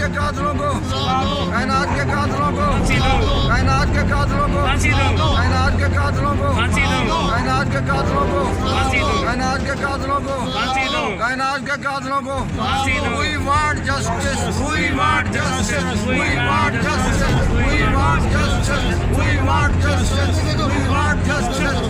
के कातिलों को, कायनात के कातिलों को, कायनात के कातिलों को, कायनात के कातिलों को, कायनात के कातिलों को, कायनात के कातिलों को, कायनात के कातिलों को। We want justice, we want justice, we want justice, we want justice, we want justice, we want justice।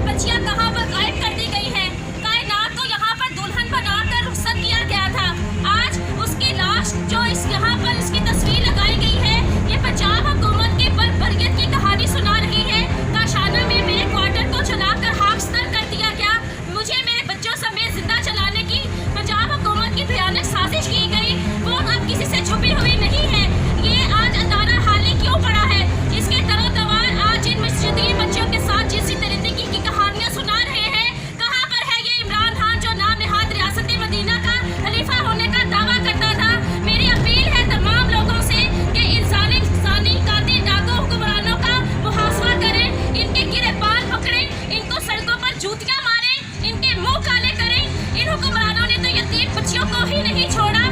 बच्चियां कहाँ पर गायब कर दी गई है? कायनात को यहाँ पर दुल्हन बनाकर रुखसत किया गया था। आज उसकी लाश जो इस यहाँ पर इसकी तस्वीर लगाई गई है, ये पंजाब हुकूमत की बर्बरियत की कहानी सुना रही है। काशाना में मेरे क्वार्टर को चलाकर हाक्सतर कर दिया गया। मुझे मेरे बच्चों समेत जिंदा चलाने की पंजाब हुकूमत की भयानक साजिश की गई। वो अब किसी से छुपी हुई नहीं है। ये आज अदारा हाली क्यों पड़ा है? इसके तरोतवार आज इन मस्जिदी बच्चों के साथ जिसी दरिंदगी की कहानियां सुना रहे हैं। कहाँ पर है ये इमरान खान जो नाम निहाद रियासत मदीना का खलीफा होने का दावा करता था? मेरी अपील है तमाम लोगों से कि इन जालिम जानी कातिल डाकू हुक्मरानों का मुहासवा करें, इनके गिरफ्तार पकड़ें, इनको सड़कों पर जूतियां मारें, इनके मुंह काले करें। इन हुक्मरानों ने तो यतीम बच्चियों को ही नहीं छोड़ा,